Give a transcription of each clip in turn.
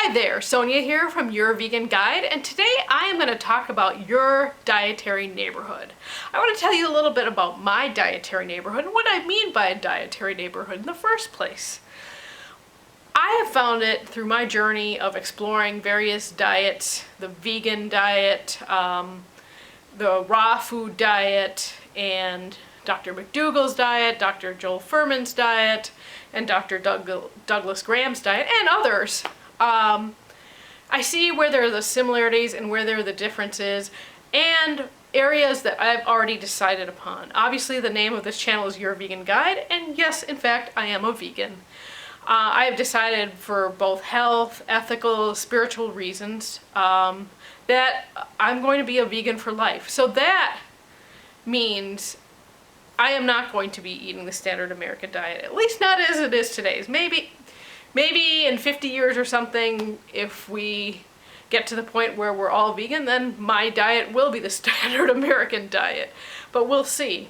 Hi there, Sonia here from Your Vegan Guide, and today I am going to talk about your dietary neighborhood. I want to tell you a little bit about my dietary neighborhood and what I mean by a dietary neighborhood in the first place. I have found it through my journey of exploring various diets, the vegan diet, the raw food diet, and Dr. McDougall's diet, Dr. Joel Furhman's diet, and Dr. Douglas Graham's diet, and others. I see where there are the similarities and where there are the differences, and areas that I've already decided upon. Obviously, the name of this channel is Your Vegan Guide, and yes, in fact, I am a vegan. I have decided for both health, ethical, spiritual reasons that I'm going to be a vegan for life. So that means I am not going to be eating the standard American diet, at least not as it is today. Maybe in 50 years or something, if we get to the point where we're all vegan, then my diet will be the standard American diet. But we'll see.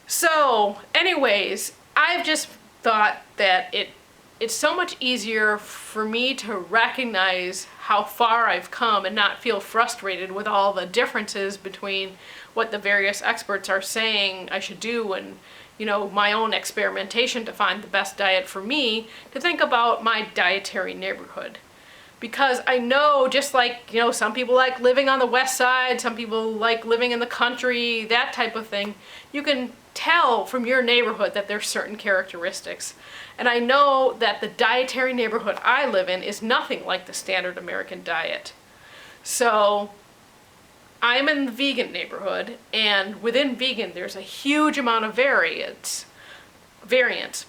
So, anyways, I've just thought that it's so much easier for me to recognize how far I've come and not feel frustrated with all the differences between what the various experts are saying I should do and my own experimentation to find the best diet for me, to think about my dietary neighborhood. Because I know, just like, some people like living on the west side, some people like living in the country, that type of thing, you can tell from your neighborhood that there's certain characteristics. And I know that the dietary neighborhood I live in is nothing like the standard American diet. So I'm in the vegan neighborhood, and within vegan there's a huge amount of variance,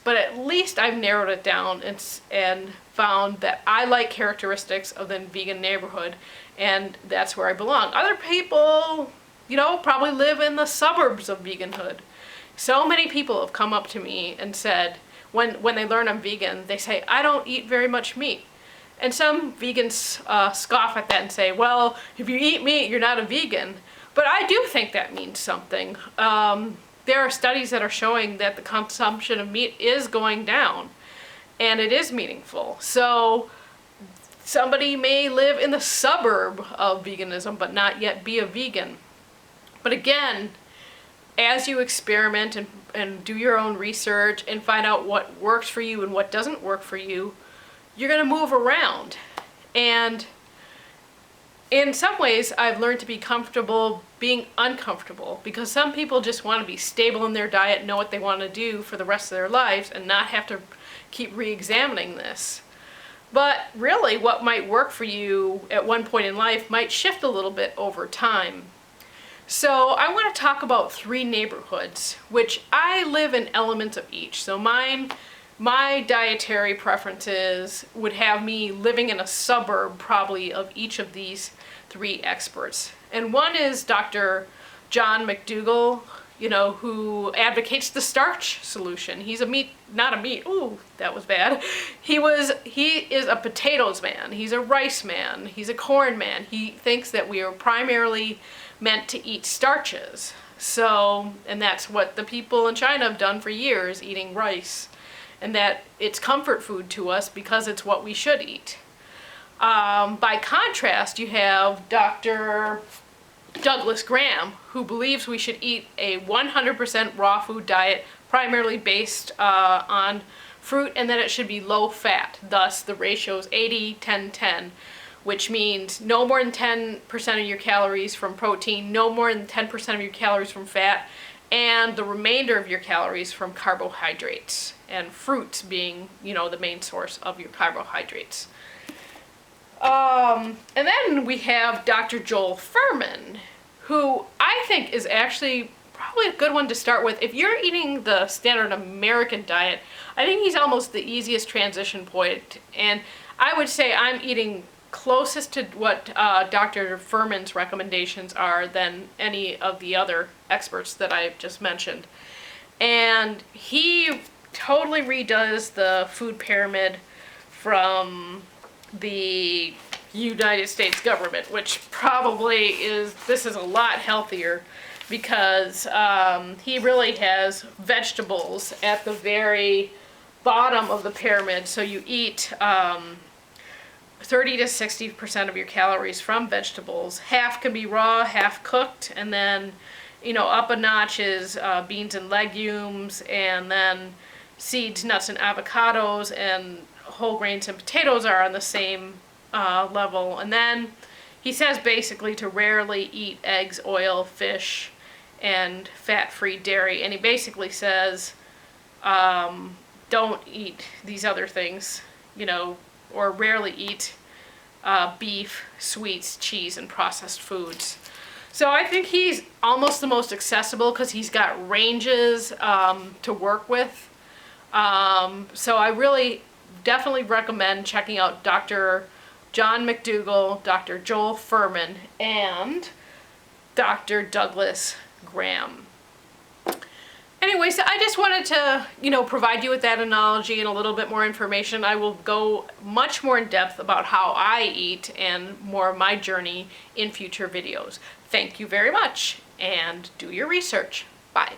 but at least I've narrowed it down and found that I like characteristics of the vegan neighborhood, and that's where I belong. Other people, probably live in the suburbs of veganhood. So many people have come up to me and said, when they learn I'm vegan, they say, I don't eat very much meat. And some vegans scoff at that and say, well, if you eat meat, you're not a vegan. But I do think that means something. There are studies that are showing that the consumption of meat is going down, and it is meaningful. So somebody may live in the suburb of veganism, but not yet be a vegan. But again, as you experiment and do your own research and find out what works for you and what doesn't work for you, you're going to move around. And in some ways, I've learned to be comfortable being uncomfortable, because some people just want to be stable in their diet, know what they want to do for the rest of their lives, and not have to keep re-examining this. But really, what might work for you at one point in life might shift a little bit over time. So I want to talk about 3 neighborhoods, which I live in elements of each. So my dietary preferences would have me living in a suburb probably of each of these 3 experts. And one is Dr. John McDougall, who advocates the starch solution. He's ooh, that was bad. He is a potatoes man, he's a rice man, he's a corn man. He thinks that we are primarily meant to eat starches. And that's what the people in China have done for years, eating rice. And that it's comfort food to us because it's what we should eat. By contrast, you have Dr. Douglas Graham, who believes we should eat a 100% raw food diet, primarily based on fruit, and that it should be low fat. Thus, the ratio is 80-10-10, which means no more than 10% of your calories from protein, no more than 10% of your calories from fat, and the remainder of your calories from carbohydrates, and fruits being, the main source of your carbohydrates. And then we have Dr. Joel Furhman, who I think is actually probably a good one to start with. If you're eating the standard American diet, I think he's almost the easiest transition point. And I would say I'm eating closest to what Dr. Furhman's recommendations are than any of the other experts that I've just mentioned. And he totally redoes the food pyramid from the United States government, which probably this is a lot healthier, because he really has vegetables at the very bottom of the pyramid. So you eat 30 to 60% of your calories from vegetables. Half can be raw, half cooked, and then, up a notch is beans and legumes, and then seeds, nuts, and avocados, and whole grains and potatoes are on the same level. And then he says basically to rarely eat eggs, oil, fish, and fat-free dairy. And he basically says don't eat these other things, or rarely eat beef, sweets, cheese, and processed foods. So I think he's almost the most accessible because he's got ranges to work with. So I really definitely recommend checking out Dr. John McDougall, Dr. Joel Furhman, and Dr. Douglas Graham. Anyways, I just wanted to, provide you with that analogy and a little bit more information. I will go much more in depth about how I eat and more of my journey in future videos. Thank you very much, and do your research. Bye.